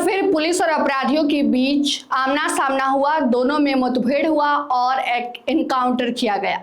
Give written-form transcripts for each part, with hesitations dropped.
फिर पुलिस और अपराधियों के बीच आमना सामना हुआ, दोनों में मुठभेड़ हुआ और एक एनकाउंटर किया गया।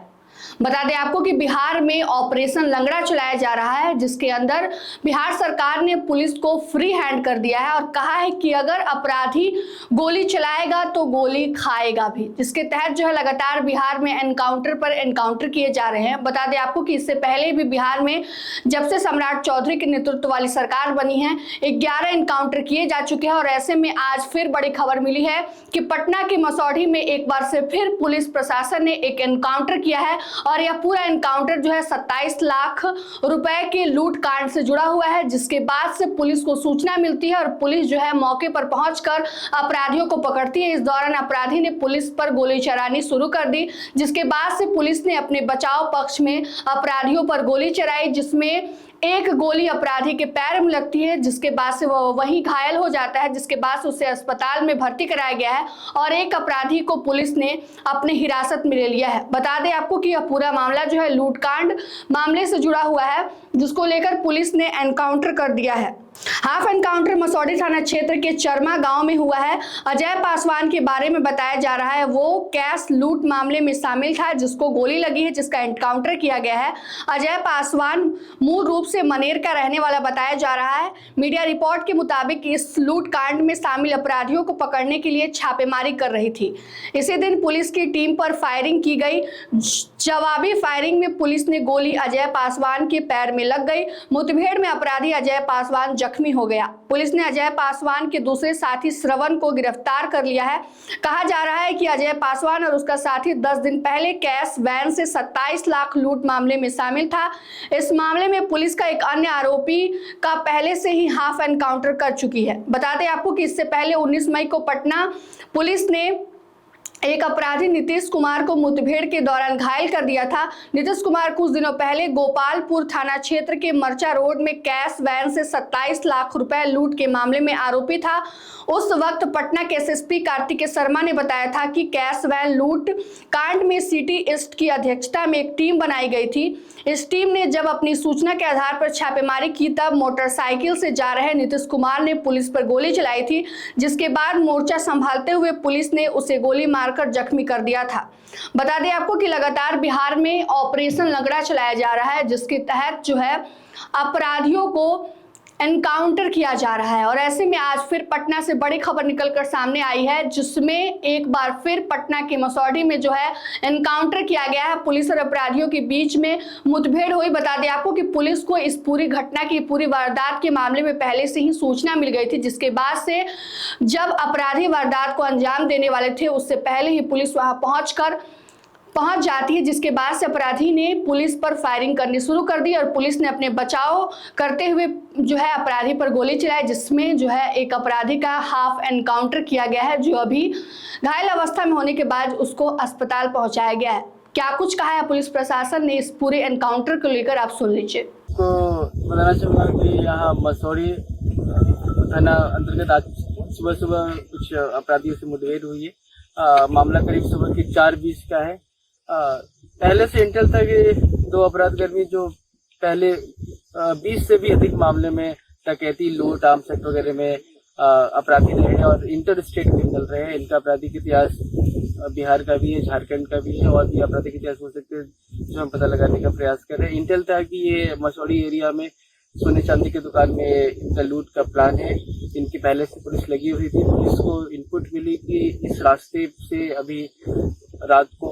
बता दें आपको कि बिहार में ऑपरेशन लंगड़ा चलाया जा रहा है, जिसके अंदर बिहार सरकार ने पुलिस को फ्री हैंड कर दिया है और कहा है कि अगर अपराधी गोली चलाएगा तो गोली खाएगा भी, जिसके तहत जो है लगातार बिहार में एनकाउंटर पर एनकाउंटर किए जा रहे हैं। बता दें आपको कि इससे पहले भी बिहार में जब से सम्राट चौधरी के नेतृत्व वाली सरकार बनी है 11 एनकाउंटर किए जा चुके हैं और ऐसे में आज फिर बड़ी खबर मिली है कि पटना के मसौढ़ी में एक बार से फिर पुलिस प्रशासन ने एक एनकाउंटर किया है और यह पूरा एनकाउंटर जो है 27 लाख रुपए के लूट कांड से जुड़ा हुआ है, जिसके बाद से पुलिस को सूचना मिलती है और पुलिस जो है मौके पर पहुंचकर अपराधियों को पकड़ती है। इस दौरान अपराधी ने पुलिस पर गोली चलानी शुरू कर दी, जिसके बाद से पुलिस ने अपने बचाव पक्ष में अपराधियों पर गोली चलाई, जिसमें एक गोली अपराधी के पैर में लगती है, जिसके बाद से वह वहीं घायल हो जाता है, जिसके बाद से उसे अस्पताल में भर्ती कराया गया है और एक अपराधी को पुलिस ने अपने हिरासत में ले लिया है। बता दें आपको कि यह पूरा मामला जो है लूटकांड मामले से जुड़ा हुआ है, जिसको लेकर पुलिस ने एनकाउंटर कर दिया है। हाफ एनकाउंटर मसौढ़ी थाना क्षेत्र के चरमा गांव में हुआ है। अजय पासवान के बारे में बताया जा रहा है, वो कैश लूट मामले में शामिल था, जिसको गोली लगी है, जिसका एनकाउंटर किया गया है। अजय पासवान मूल रूप से मनेर का रहने वाला बताया जा रहा है। मीडिया रिपोर्ट के मुताबिक इस लूट कांड में शामिल अपराधियों को पकड़ने के लिए छापेमारी कर रही थी। इसी दिन पुलिस की टीम पर फायरिंग की गई। जवाबी फायरिंग में पुलिस ने गोली अजय पासवान के पैर में लग गई। मुठभेड़ में अपराधी अजय पासवान जख्मी हो गया। पुलिस ने अजय पासवान के दूसरे साथी श्रवण को गिरफ्तार कर लिया है। कहा जा रहा है कि अजय पासवान और उसका साथी 10 दिन पहले कैश वैन से 27 लाख लूट मामले में शामिल था। इस मामले में पुलिस का एक अन्य आरोपी का पहले से ही हाफ एनकाउंटर कर चुकी है। बता दें आपको कि इससे पहले 19 मई को पटना पुलिस ने एक अपराधी नीतीश कुमार को मुठभेड़ के दौरान घायल कर दिया था। नीतीश कुमार कुछ दिनों पहले गोपालपुर थाना क्षेत्र के मर्चा रोड में कैश वैन से 27 लाख रुपए लूट के मामले में आरोपी था। उस वक्त पटना के एसएसपी कार्तिकेय शर्मा ने बताया था कि कैश वैन लूट कांड में सिटी ईस्ट की अध्यक्षता में एक टीम बनाई गई थी। इस टीम ने जब अपनी सूचना के आधार पर छापेमारी की, तब मोटरसाइकिल से जा रहे नीतीश कुमार ने पुलिस पर गोली चलाई थी, जिसके बाद मोर्चा संभालते हुए पुलिस ने उसे गोली मारकर जख्मी कर दिया था। बता दें आपको कि लगातार बिहार में ऑपरेशन लंगड़ा चलाया जा रहा है, जिसके तहत जो है अपराधियों को एनकाउंटर किया जा रहा है और ऐसे में आज फिर पटना से बड़ी खबर निकलकर सामने आई है, जिसमें एक बार फिर पटना के मसौढ़ी में जो है एनकाउंटर किया गया है। पुलिस और अपराधियों के बीच में मुठभेड़ हुई। बता दें आपको कि पुलिस को इस पूरी घटना की, पूरी वारदात के मामले में पहले से ही सूचना मिल गई थी, जिसके बाद से जब अपराधी वारदात को अंजाम देने वाले थे उससे पहले ही पुलिस वहां पहुंच जाती है, जिसके बाद से अपराधी ने पुलिस पर फायरिंग करनी शुरू कर दी और पुलिस ने अपने बचाव करते हुए जो है अपराधी पर गोली चलाई, जिसमें जो है एक अपराधी का हाफ एनकाउंटर किया गया है, जो अभी घायल अवस्था में होने के बाद उसको अस्पताल पहुंचाया गया है। क्या कुछ कहा है पुलिस प्रशासन ने इस पूरे एनकाउंटर को लेकर, आप सुन लीजिए। तो बताना चाहूँगा कि यहाँ मसौढ़ी थाना अंतर्गत आज सुबह कुछ अपराधियों से मुठभेड़ हुई है। मामला करीब सुबह की 4:20 का है। पहले से इंटेल था कि 2 अपराधकर्मी जो पहले 20 से भी अधिक मामले में डकैती, लूट, आर्म्स एक्ट वगैरह में अपराधी रहे हैं और इंटर स्टेट क्रिमिनल रहे हैं। इनका आपराधिक इतिहास बिहार का भी है, झारखंड का भी है और भी आपराधिक इतिहास हो सकते हैं, जो हम पता लगाने का प्रयास कर रहे हैं। इंटेल था कि ये मसौढ़ी एरिया में सोने चांदी की दुकान में इनका लूट का प्लान है। इनकी पहले से पुलिस लगी हुई थी। पुलिस को इनपुट मिली कि इस रास्ते से अभी रात को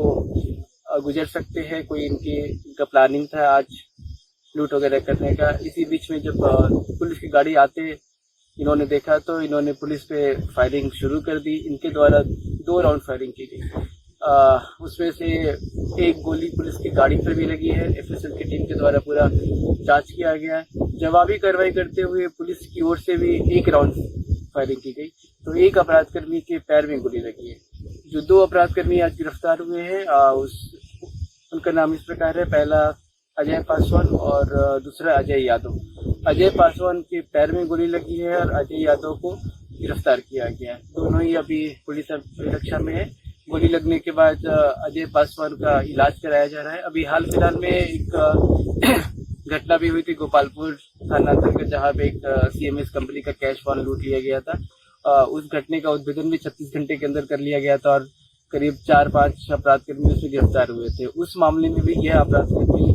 गुजर सकते हैं कोई, इनका प्लानिंग था आज लूट वगैरह करने का। इसी बीच में जब पुलिस की गाड़ी आते इन्होंने देखा तो इन्होंने पुलिस पे फायरिंग शुरू कर दी। इनके द्वारा 2 राउंड फायरिंग की गई। उसमें से एक गोली पुलिस की गाड़ी पर भी लगी है। एफएसएल की टीम के द्वारा पूरा जांच किया गया है। जवाबी कार्रवाई करते हुए पुलिस की ओर से भी 1 राउंड फायरिंग की गई, तो एक अपराधकर्मी के पैर में गोली लगी है। जो 2 अपराधकर्मी आज गिरफ्तार हुए हैं उनका नाम इस प्रकार है। पहला अजय पासवान और दूसरा अजय यादव। अजय पासवान के पैर में गोली लगी है और अजय यादव को गिरफ्तार किया गया है। दोनों ही अभी पुलिस सुरक्षा में है। गोली लगने के बाद अजय पासवान का इलाज कराया जा रहा है। अभी हाल फिलहाल में एक घटना भी हुई थी गोपालपुर थाना अंतर्गत, जहाँ पे एक CMS कंपनी का कैश वैन लूट लिया गया था उस घटना का उद्भेदन भी 36 घंटे के अंदर कर लिया गया था और करीब 4-5 अपराधकर्मी उसमें गिरफ्तार हुए थे। उस मामले में भी यह अपराधकर्मी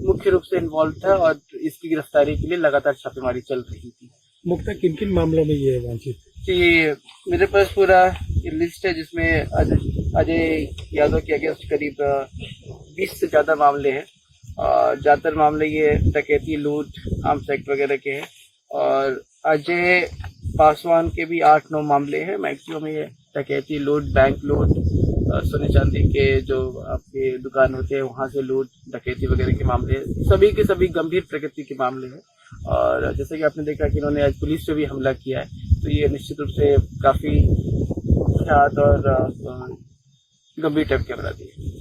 मुख्य रूप से इन्वॉल्व था और इसकी गिरफ्तारी के लिए लगातार छापेमारी चल रही थी। मुख्यतः किन किन मामलों में ये वांछित? कि मेरे पास पूरा लिस्ट है जिसमें अजय यादव के अगेंस्ट करीब 20 से ज़्यादा मामले हैं। ज़्यादातर मामले ये डकैती, लूट, आर्म्स एक्ट वगैरह के हैं और अजय पासवान के भी 8-9 मामले हैं। मैक्सिमम ये डकैती, लूट, बैंक लूट, सोने चांदी के जो आपके दुकान होते हैं वहाँ से लूट, डकैती वगैरह के मामले हैं। सभी के सभी गंभीर प्रकृति के मामले हैं और जैसे कि आपने देखा कि इन्होंने आज पुलिस पे भी हमला किया है, तो ये निश्चित रूप से काफ़ी ख्यात और गंभीर टाइप के अपराधी है।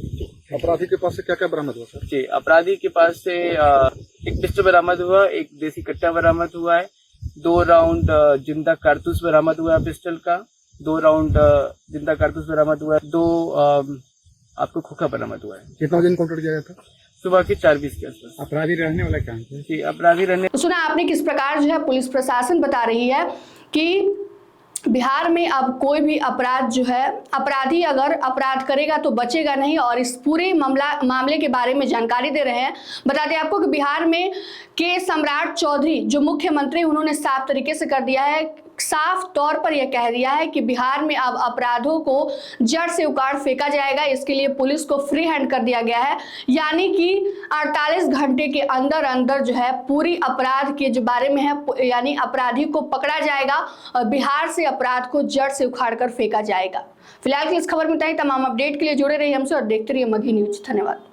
अपराधी के पास से क्या क्या बरामद हुआ सर? जी, अपराधी के पास से एक पिस्टल बरामद हुआ, एक देसी कट्टा बरामद हुआ है, 2 राउंड जिंदा कारतूस बरामद हुआ है पिस्टल का, 2 राउंड जिंदा कारतूस बरामद हुआ है, 2 आपको खोखा बरामद हुआ है। कितना दिन काउंटर किया गया था? सुबह के 4:20 के आसपास। अपराधी रहने वाला क्या है? जी, अपराधी रहने। तो सुना आपने किस प्रकार जो है पुलिस प्रशासन बता रही है कि बिहार में अब कोई भी अपराध जो है, अपराधी अगर अपराध करेगा तो बचेगा नहीं और इस पूरे मामले के बारे में जानकारी दे रहे हैं। बता दें आपको कि बिहार में के सम्राट चौधरी जो मुख्यमंत्री, उन्होंने साफ तरीके से कर दिया है, साफ तौर पर यह कह दिया है कि बिहार में अब अपराधों को जड़ से उखाड़ फेंका जाएगा। इसके लिए पुलिस को फ्री हैंड कर दिया गया है, यानी कि 48 घंटे के अंदर अंदर जो है पूरी अपराध के जो बारे में है, यानी अपराधी को पकड़ा जाएगा और बिहार से अपराध को जड़ से उखाड़ कर फेंका जाएगा। फिलहाल की इस खबर में इतना ही। तमाम अपडेट के लिए जुड़े रहिए हमसे और देखते रहिए मगही न्यूज। धन्यवाद।